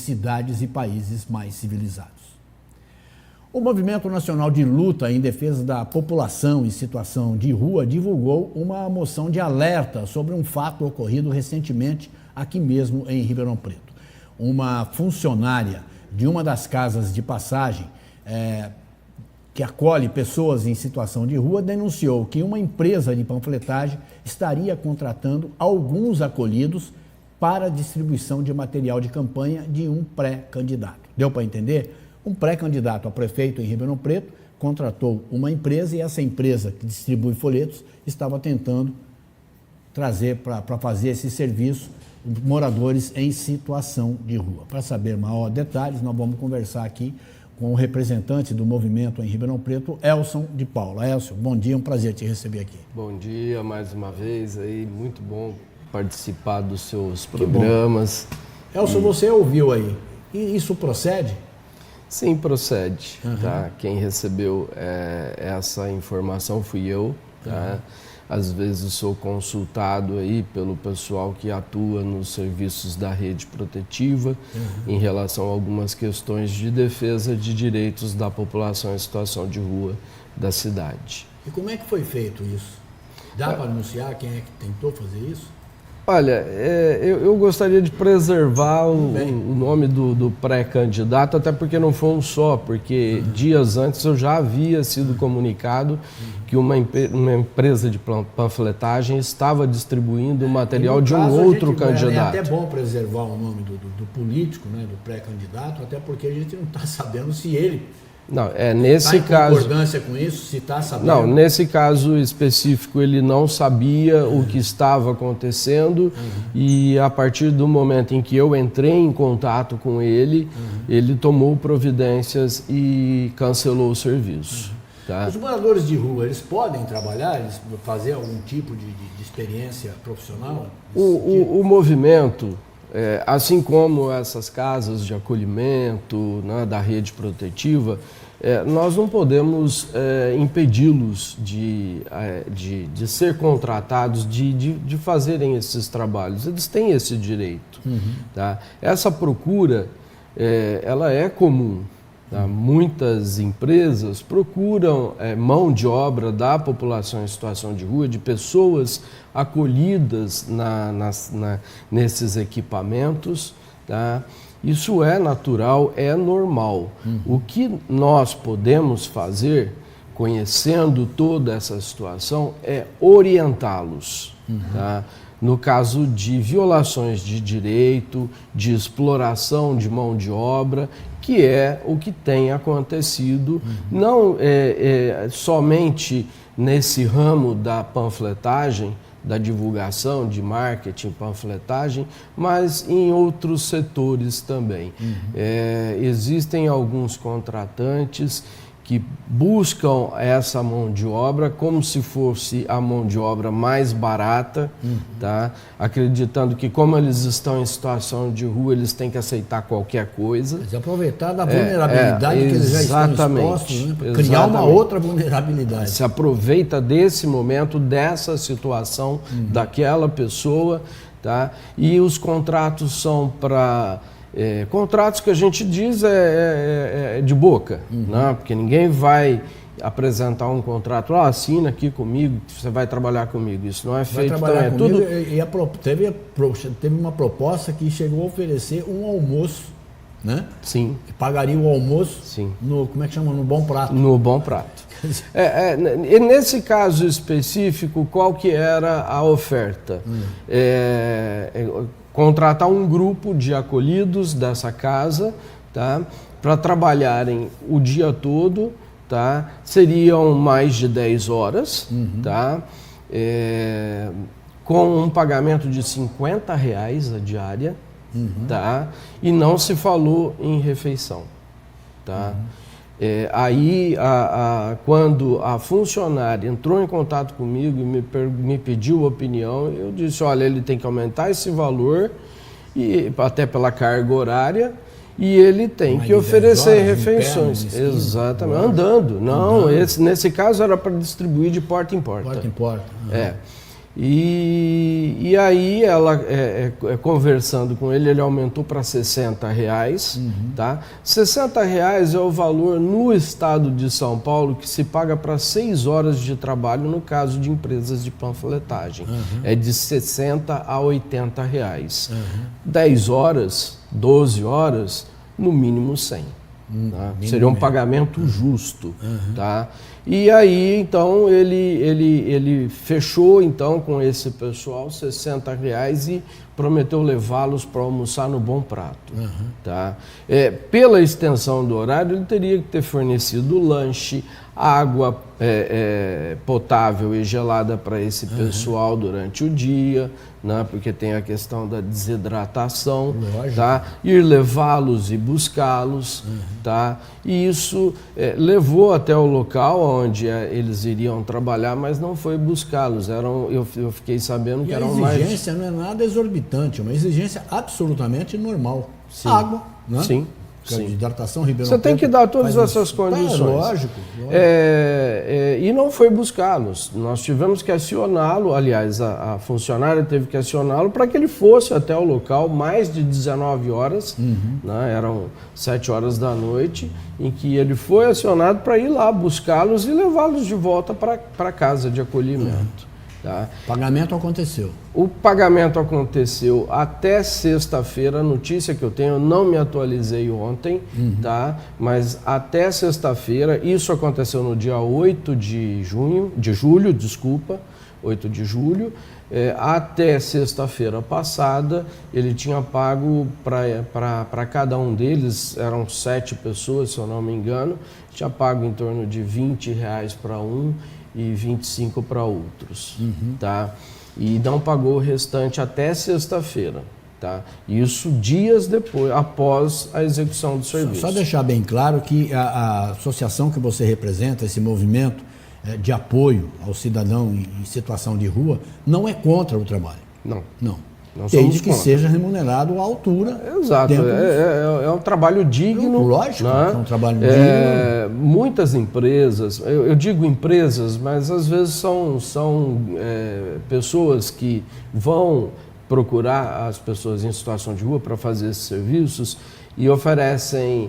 cidades e países mais civilizados. O Movimento Nacional de Luta em Defesa da População em Situação de Rua divulgou uma moção de alerta sobre um fato ocorrido recentemente aqui mesmo em Ribeirão Preto. Uma funcionária de uma das casas de passagem que acolhe pessoas em situação de rua denunciou que uma empresa de panfletagem estaria contratando alguns acolhidos para a distribuição de material de campanha de um pré-candidato. Deu para entender? Um pré-candidato a prefeito em Ribeirão Preto contratou uma empresa e essa empresa que distribui folhetos estava tentando trazer para fazer esse serviço moradores em situação de rua. Para saber maiores detalhes, nós vamos conversar aqui com o representante do movimento em Ribeirão Preto, Elson de Paula. Elson, bom dia, um prazer te receber aqui. Bom dia, mais uma vez, aí, muito bom participar dos seus programas. Elson, você ouviu aí, e isso procede? Sim, procede. Tá? Quem recebeu essa informação fui eu. Tá? Às vezes sou consultado aí pelo pessoal que atua nos serviços da rede protetiva em relação a algumas questões de defesa de direitos da população em situação de rua da cidade. E como é que foi feito isso? Dá para anunciar quem é que tentou fazer isso? Olha, eu gostaria de preservar o nome do pré-candidato, até porque não foi um só, porque dias antes eu já havia sido comunicado que uma empresa de panfletagem estava distribuindo o material de um outro candidato. É até bom preservar o nome do político, né, do pré-candidato, até porque a gente não está sabendo se ele... Não, nesse caso... concordância com isso, se está sabendo... Não, nesse caso específico ele não sabia o que estava acontecendo e a partir do momento em que eu entrei em contato com ele, ele tomou providências e cancelou o serviço. Tá? Os moradores de rua, eles podem trabalhar, eles fazer algum tipo de experiência profissional? O movimento... assim como essas casas de acolhimento, né, da rede protetiva, nós não podemos impedi-los de ser contratados, de fazerem esses trabalhos. Eles têm esse direito. Tá? Essa procura, ela é comum. Tá? Muitas empresas procuram mão de obra da população em situação de rua, de pessoas acolhidas nesses equipamentos. Tá? Isso é natural, é normal. O que nós podemos fazer, conhecendo toda essa situação, é orientá-los. Tá? No caso de violações de direito, de exploração de mão de obra, que é o que tem acontecido, não somente nesse ramo da panfletagem, da divulgação, de marketing, panfletagem, mas em outros setores também. Existem alguns contratantes que buscam essa mão de obra como se fosse a mão de obra mais barata, tá? Acreditando que como eles estão em situação de rua, eles têm que aceitar qualquer coisa. Mas aproveitar da vulnerabilidade que eles já estão expostos, né? Para criar uma outra vulnerabilidade. Se aproveita desse momento, dessa situação, daquela pessoa, tá? E os contratos são para... contratos que a gente diz de boca, né? Porque ninguém vai apresentar um contrato, assina aqui comigo, você vai trabalhar comigo. Isso não é feito também. Tudo... Teve uma proposta que chegou a oferecer um almoço, né? Sim. E pagaria o almoço. Sim. Como é que chama? No Bom Prato. No Bom Prato. E nesse caso específico, qual que era a oferta? Contratar um grupo de acolhidos dessa casa, tá, para trabalharem o dia todo, tá, seriam mais de 10 horas, tá, com um pagamento de R$50 a diária, tá, e não se falou em refeição. Tá. Aí, quando a funcionária entrou em contato comigo e me pediu opinião, eu disse, olha, ele tem que aumentar esse valor, e, até pela carga horária, e ele tem que oferecer refeições. Exatamente, andando. Não, nesse caso era para distribuir de porta em porta. Porta em porta. E aí ela, conversando com ele aumentou para R$60, tá? R$60 é o valor no estado de São Paulo que se paga para 6 horas de trabalho no caso de empresas de panfletagem. É de R$60 a R$80. 10 horas, 12 horas, no mínimo 100. Tá? Seria um pagamento justo. Tá? E aí, então, ele fechou então, com esse pessoal R$60 e prometeu levá-los para almoçar no Bom Prato. Tá? Pela extensão do horário, ele teria que ter fornecido lanche, água potável e gelada para esse pessoal durante o dia, né? Porque tem a questão da desidratação, tá? Ir levá-los e buscá-los, tá? E isso levou até o local onde eles iriam trabalhar, mas não foi buscá-los. Eu fiquei sabendo que eram mais... a exigência não é nada exorbitante, é uma exigência absolutamente normal. Sim. Água, né? Sim. Hidratação, Ribeirão Você tem que dar todas essas condições. Lógico. E não foi buscá-los. Nós tivemos que acioná-lo, aliás, a funcionária teve que acioná-lo para que ele fosse até o local mais de 19 horas, né? Eram 7 horas da noite, em que ele foi acionado para ir lá buscá-los e levá-los de volta para a casa de acolhimento. Tá? O pagamento aconteceu. O pagamento aconteceu até sexta-feira, a notícia que eu tenho, eu não me atualizei ontem, tá? Mas até sexta-feira, isso aconteceu no dia 8 de julho, 8 de julho, até sexta-feira passada, ele tinha pago para cada um deles, eram 7 pessoas, se eu não me engano, tinha pago em torno de R$20 para um e 25 para outros, tá? E não pagou o restante até sexta-feira, tá? Isso dias depois, após a execução do serviço. Só deixar bem claro que a associação que você representa, esse movimento de apoio ao cidadão em situação de rua, não é contra o trabalho. Não. Desde que seja remunerado à altura. Exato, é um trabalho digno. Lógico, né? É um trabalho digno. Muitas empresas, eu digo empresas, mas às vezes são pessoas que vão procurar as pessoas em situação de rua para fazer esses serviços e oferecem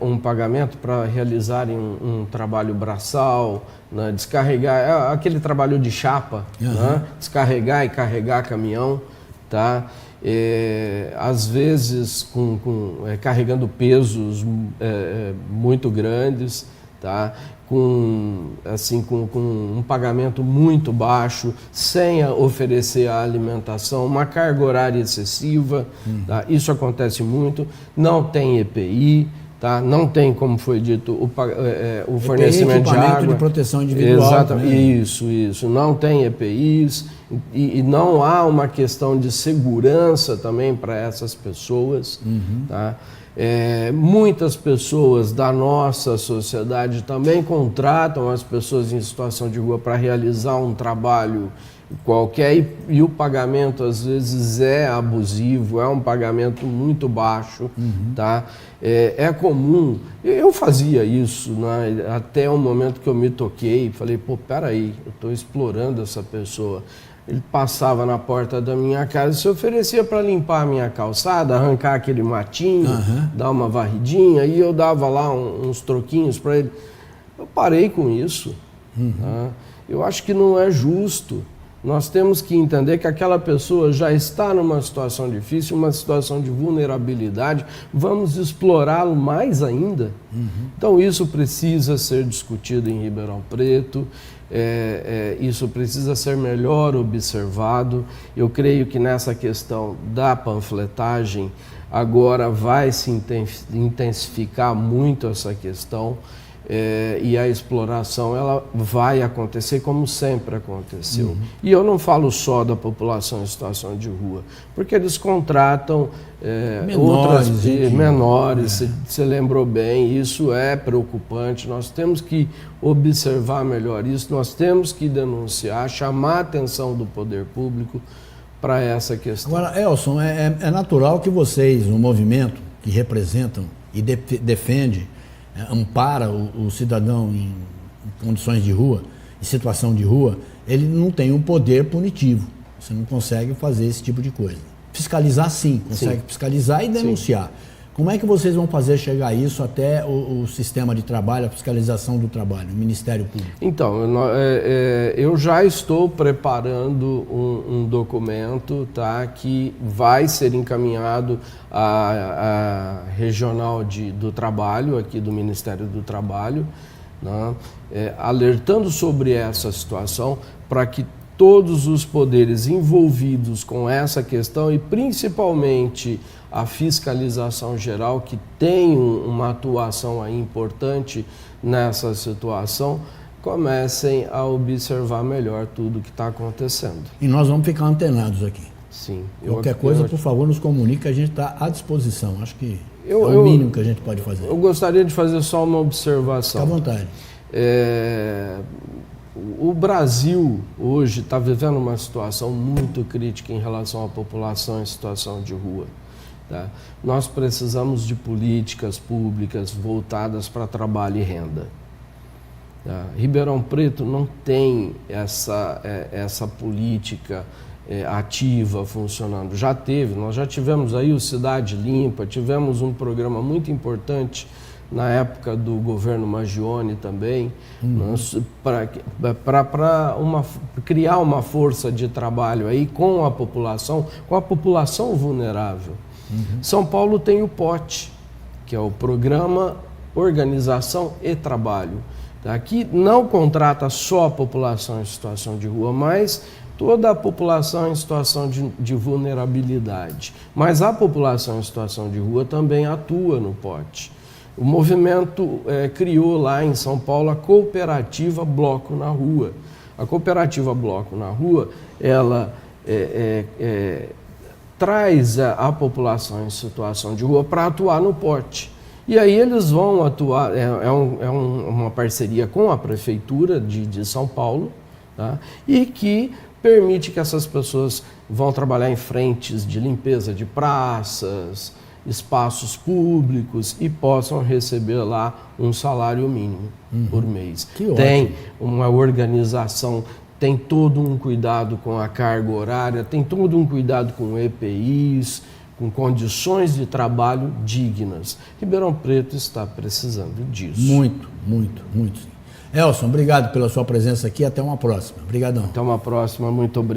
um pagamento para realizarem um trabalho braçal, né? Descarregar, aquele trabalho de chapa, né? Descarregar e carregar caminhão. Tá? Às vezes carregando pesos muito grandes, tá? com um pagamento muito baixo, sem oferecer a alimentação, uma carga horária excessiva, tá? Isso acontece muito, não tem EPI, tá? Não tem, como foi dito, o fornecimento de água. De proteção individual. Exatamente, né? Isso. Não tem EPIs e não há uma questão de segurança também para essas pessoas. Tá? Muitas pessoas da nossa sociedade também contratam as pessoas em situação de rua para realizar um trabalho qualquer e o pagamento às vezes é abusivo, é um pagamento muito baixo, tá? É comum, eu fazia isso, né? Até o momento que eu me toquei, falei, peraí, eu estou explorando essa pessoa. Ele passava na porta da minha casa e se oferecia para limpar a minha calçada, arrancar aquele matinho, dar uma varridinha, e eu dava lá uns troquinhos para ele. Eu parei com isso. Tá? Eu acho que não é justo. Nós temos que entender que aquela pessoa já está numa situação difícil, uma situação de vulnerabilidade. Vamos explorá-lo mais ainda? Então isso precisa ser discutido em Ribeirão Preto. Isso precisa ser melhor observado. Eu creio que nessa questão da panfletagem agora vai se intensificar muito essa questão e a exploração ela vai acontecer como sempre aconteceu. E eu não falo só da população em situação de rua, porque eles contratam menores, você lembrou bem, isso é preocupante, nós temos que observar melhor isso, nós temos que denunciar, chamar a atenção do poder público para essa questão. Agora, Elson, é natural que vocês, um movimento que representam e defende, ampara o cidadão em condições de rua, em situação de rua, ele não tem um poder punitivo. Você não consegue fazer esse tipo de coisa. Fiscalizar, sim, consegue fiscalizar e denunciar. Sim. Como é que vocês vão fazer chegar isso até o sistema de trabalho, a fiscalização do trabalho, o Ministério Público? Então, eu já estou preparando um documento, tá, que vai ser encaminhado à Regional do Trabalho, aqui do Ministério do Trabalho, né, alertando sobre essa situação para que todos os poderes envolvidos com essa questão e principalmente a fiscalização geral, que tem uma atuação aí importante nessa situação, comecem a observar melhor tudo o que está acontecendo. E nós vamos ficar antenados aqui. Sim. Qualquer coisa, por favor, nos comunique, a gente está à disposição. Acho que é o mínimo que a gente pode fazer. Eu gostaria de fazer só uma observação. Fique à vontade. O Brasil hoje está vivendo uma situação muito crítica em relação à população em situação de rua. Tá? Nós precisamos de políticas públicas voltadas para trabalho e renda. Tá? Ribeirão Preto não tem essa política ativa funcionando. Já teve, nós já tivemos aí o Cidade Limpa, tivemos um programa muito importante na época do governo Maggioni também, para criar uma força de trabalho aí com a população vulnerável. São Paulo tem o POT, que é o Programa Organização e Trabalho, tá? Que não contrata só a população em situação de rua, mas toda a população em situação de vulnerabilidade. Mas a população em situação de rua também atua no POT. O movimento criou lá em São Paulo a Cooperativa Bloco na Rua. A Cooperativa Bloco na Rua, ela traz a população em situação de rua para atuar no POT. E aí eles vão atuar, uma parceria com a Prefeitura de São Paulo, tá? E que permite que essas pessoas vão trabalhar em frentes de limpeza de praças, espaços públicos e possam receber lá um salário mínimo por mês. Tem uma organização, tem todo um cuidado com a carga horária, tem todo um cuidado com EPIs, com condições de trabalho dignas. Ribeirão Preto está precisando disso. Muito, muito, muito. Elson, obrigado pela sua presença aqui. Até uma próxima. Obrigadão. Até uma próxima. Muito obrigado.